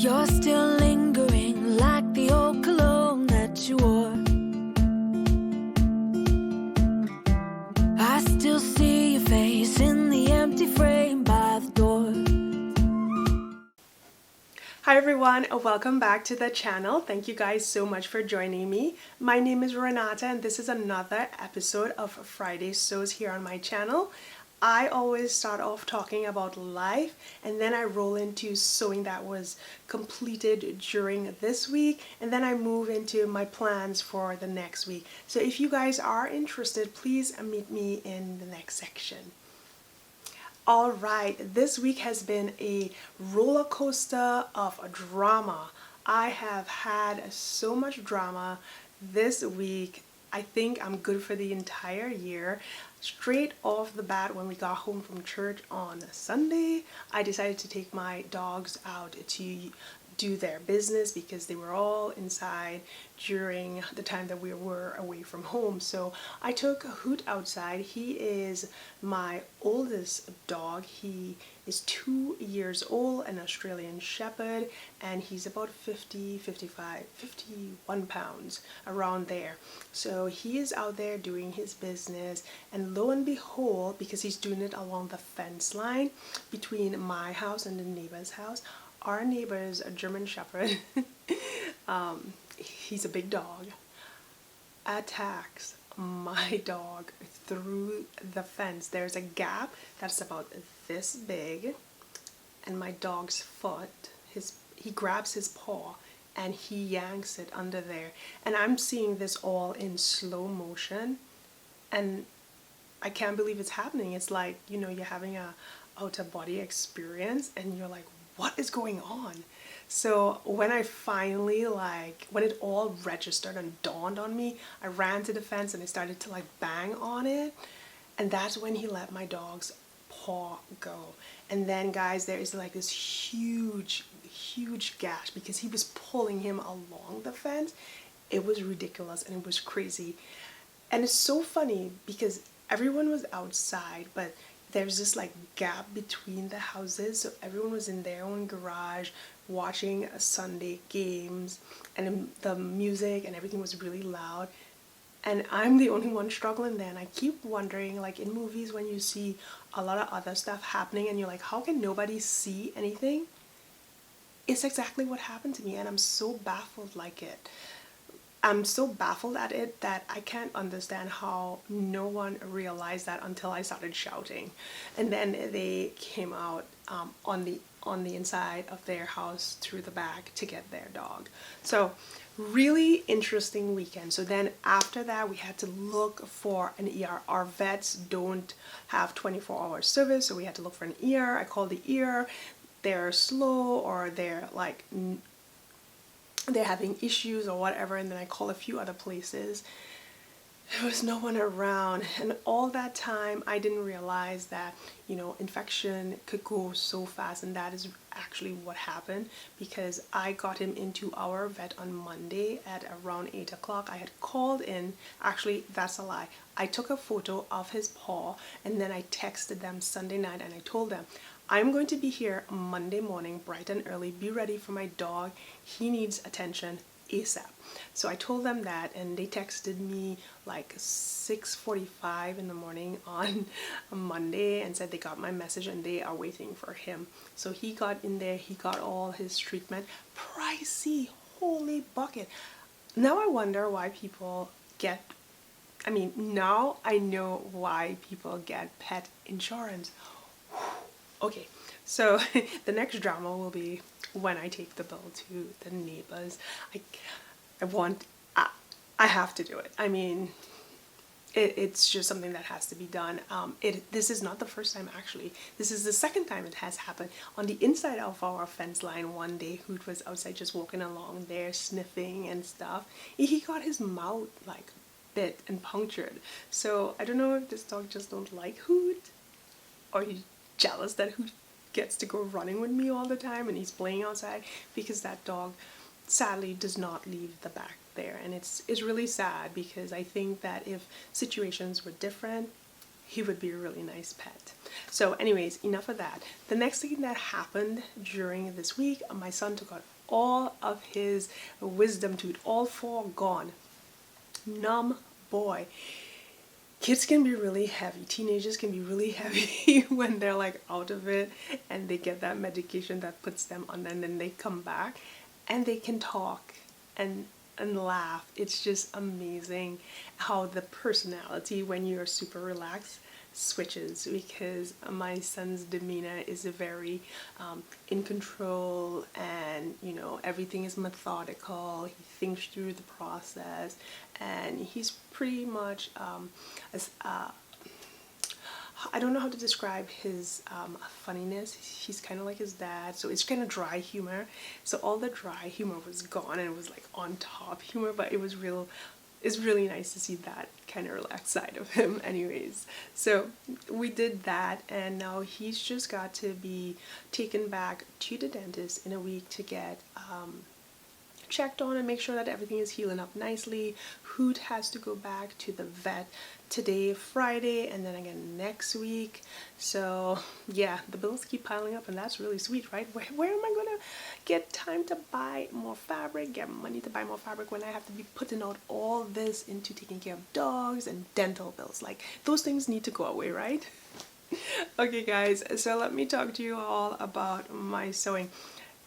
You're still lingering like the old cologne that you wore. I still see your face in the empty frame by the door. Hi everyone, welcome back to the channel. Thank you guys so much for joining me. My name is Renata and this is another episode of Fridaysews here on my channel. I always start off talking about life and then I roll into sewing that was completed during this week, and then I move into my plans for the next week. So if you guys are interested, please meet me in the next section. Alright, this week has been a roller coaster of drama. I have had so much drama this week. I think I'm good for the entire year. Straight off the bat, when we got home from church on Sunday, I decided to take my dogs out to do their business because they were all inside during the time that we were away from home. So I took Hoot outside. He is my oldest dog. He is 2 years old, an Australian Shepherd, and he's about 51 pounds, around there. So he is out there doing his business, and lo and behold, because he's doing it along the fence line between my house and the neighbor's house, our neighbor's a German Shepherd, he's a big dog, attacks my dog through the fence. There's a gap that's about this big, and my dog's foot, he grabs his paw and he yanks it under there. And I'm seeing this all in slow motion and I can't believe it's happening. It's like, you know, you're having a out-of-body experience and you're like, what is going on? So when I finally, when it all registered and dawned on me, I ran to the fence and I started to bang on it, and that's when he let my dog's paw go. And then guys, there is this huge gash because he was pulling him along the fence. It was ridiculous and it was crazy. And it's so funny because everyone was outside, but there's this gap between the houses, so everyone was in their own garage watching Sunday games, and the music and everything was really loud, and I'm the only one struggling there. And I keep wondering, in movies when you see a lot of other stuff happening and you're like, how can nobody see anything? It's exactly what happened to me, and I'm so baffled I'm so baffled at it that I can't understand how no one realized that until I started shouting. And then they came out on the inside of their house through the back to get their dog. So really interesting weekend. So then after that, we had to look for an ER. Our vets don't have 24-hour service, so we had to look for an ER. I called the ER. They're slow, or they're having issues or whatever, and then I called a few other places. There was no one around, and all that time I didn't realize that, infection could go so fast, and that is actually what happened, because I got him into our vet on Monday at around 8 o'clock. I had called in, actually that's a lie, I took a photo of his paw and then I texted them Sunday night and I told them, I'm going to be here Monday morning bright and early. Be ready for my dog. He needs attention ASAP. So I told them that, and they texted me 6:45 in the morning on Monday and said they got my message and they are waiting for him. So he got in there, he got all his treatment. Pricey, holy bucket. Now I wonder why people now I know why people get pet insurance. Okay, so the next drama will be when I take the bill to the neighbors. I have to do it. It's just something that has to be done. This is not the first time, actually. This is the second time it has happened. On the inside of our fence line one day, Hoot was outside just walking along there, sniffing and stuff. He got his mouth bit and punctured. So I don't know if this dog just don't like Hoot, or he's jealous that Hoot gets to go running with me all the time and he's playing outside, because that dog sadly does not leave the back there. And it's really sad, because I think that if situations were different, he would be a really nice pet. So anyways, enough of that. The next thing that happened during this week, my son took out all of his wisdom tooth, all 4 gone. Numb boy. Kids can be really heavy. Teenagers can be really heavy when they're like out of it and they get that medication that puts them on, and then they come back and they can talk and laugh. It's just amazing how the personality, when you're super relaxed, switches, because my son's demeanor is very in control, and you know, everything is methodical. He thinks through the process, and he's pretty much I don't know how to describe his funniness. He's kind of like his dad, so it's kind of dry humor. So all the dry humor was gone, and it was like on top humor, but it was real. It's really nice to see that kind of relaxed side of him anyways. So we did that, and now he's just got to be taken back to the dentist in a week to get checked on and make sure that everything is healing up nicely. Hoot has to go back to the vet today, Friday, and then again next week. So yeah, the bills keep piling up, and that's really sweet, right? Where am I gonna get time to buy more fabric, get money to buy more fabric, when I have to be putting out all this into taking care of dogs and dental bills? Like, those things need to go away, right? Okay guys, so let me talk to you all about my sewing.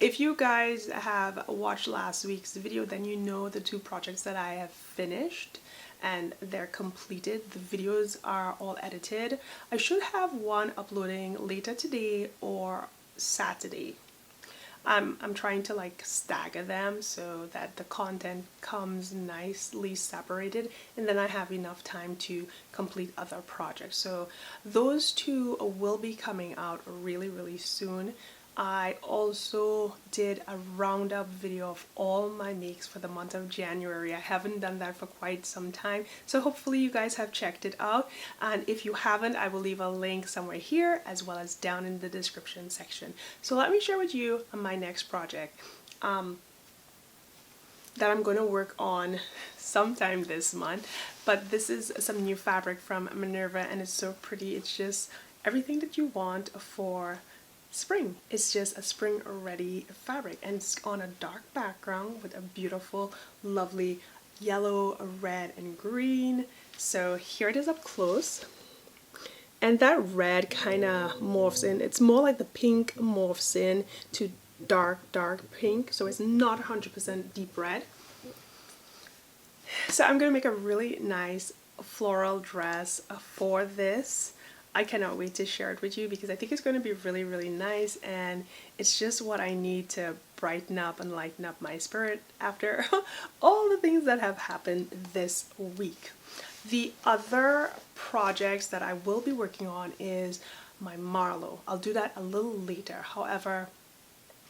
If you guys have watched last week's video, then you know the 2 projects that I have finished and they're completed. The videos are all edited. I should have one uploading later today or Saturday. I'm trying to like stagger them so that the content comes nicely separated, and then I have enough time to complete other projects. So those 2 will be coming out really soon. I also did a roundup video of all my makes for the month of January. I haven't done that for quite some time, so hopefully you guys have checked it out. And if you haven't, I will leave a link somewhere here as well as down in the description section. So let me share with you my next project that I'm going to work on sometime this month. But this is some new fabric from Minerva, and it's so pretty. It's just everything that you want for spring. It's just a spring ready fabric, and it's on a dark background with a beautiful, lovely yellow, red, and green. So here it is up close, and that red kind of morphs in. It's more like the pink morphs in to dark pink, so it's not 100% deep red. So I'm gonna make a really nice floral dress for this. I cannot wait to share it with you because I think it's going to be really nice, and it's just what I need to brighten up and lighten up my spirit after all the things that have happened this week. The other projects that I will be working on is my Marlowe. I'll do that a little later. However,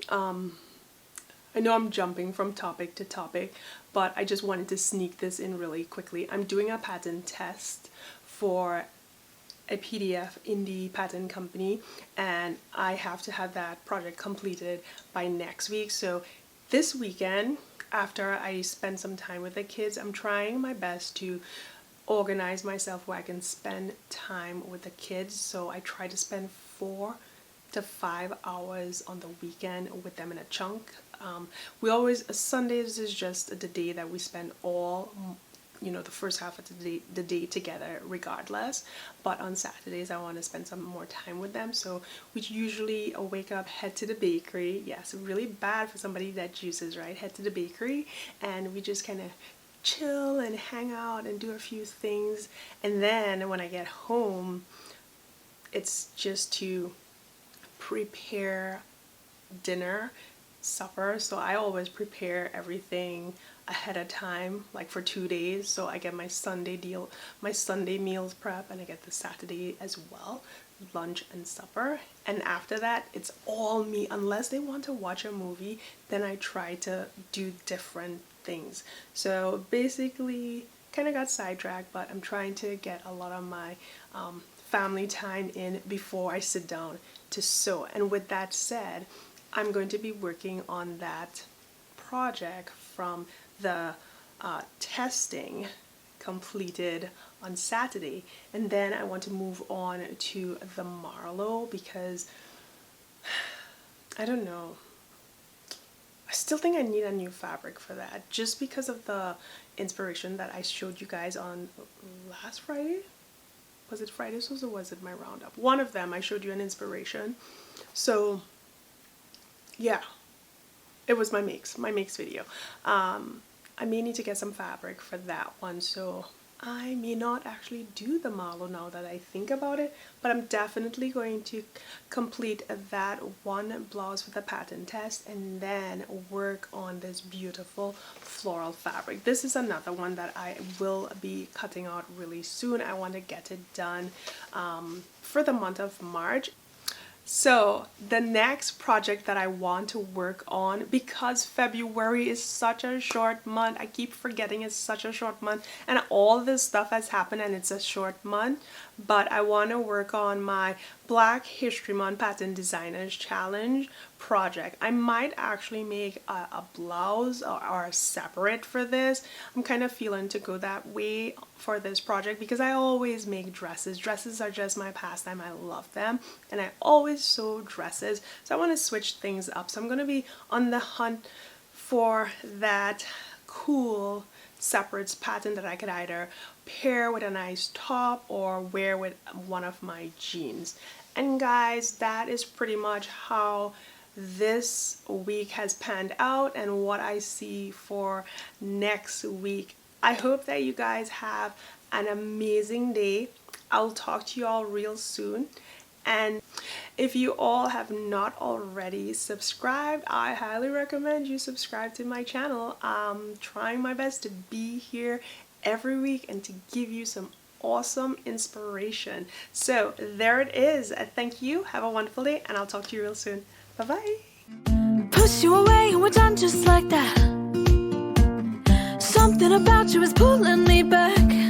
I know I'm jumping from topic to topic, but I just wanted to sneak this in really quickly. I'm doing a pattern test for a PDF indie pattern company, and I have to have that project completed by next week. So this weekend, after I spend some time with the kids, I'm trying my best to organize myself where I can spend time with the kids. So I try to spend 4 to 5 hours on the weekend with them in a chunk. Sundays is just the day that we spend all, you know, the first half of the day together regardless, but on Saturdays I want to spend some more time with them. So we usually wake up, head to the bakery. Yes, really bad for somebody that juices, right? Head to the bakery, and we just kind of chill and hang out and do a few things, and then when I get home, it's just to prepare dinner, supper. So I always prepare everything ahead of time, like for 2 days. So I get my Sunday meals prep, and I get the Saturday as well, lunch and supper. And after that, it's all me. Unless they want to watch a movie, then I try to do different things. So basically, kind of got sidetracked, but I'm trying to get a lot of my family time in before I sit down to sew. And with that said, I'm going to be working on that project from the testing completed on Saturday, and then I want to move on to the Marlowe because I don't know. I still think I need a new fabric for that, just because of the inspiration that I showed you guys on last Friday. Was it Fridaysews or was it my roundup? One of them, I showed you an inspiration. So yeah, it was my makes video. I may need to get some fabric for that one, so I may not actually do the Marlowe now that I think about it, but I'm definitely going to complete that one blouse with a pattern test and then work on this beautiful floral fabric. This is another one that I will be cutting out really soon. I want to get it done for the month of March. So the next project that I want to work on, because February is such a short month, I keep forgetting it's such a short month, and all this stuff has happened and it's a short month, but I want to work on my Black History Month Pattern Designers Challenge project. I might actually make a blouse or separate for this. I'm kind of feeling to go that way for this project because I always make dresses. Dresses are just my pastime. I love them and I always sew dresses, so I want to switch things up. So I'm going to be on the hunt for that cool separates pattern that I could either pair with a nice top or wear with one of my jeans. And guys, that is pretty much how this week has panned out and what I see for next week. I hope that you guys have an amazing day. I'll talk to you all real soon. And if you all have not already subscribed, I highly recommend you subscribe to my channel. I'm trying my best to be here every week and to give you some awesome inspiration. So there it is. Thank you. Have a wonderful day and I'll talk to you real soon. Bye-bye. Push you away and we're done just like that. Something about you is pulling me back.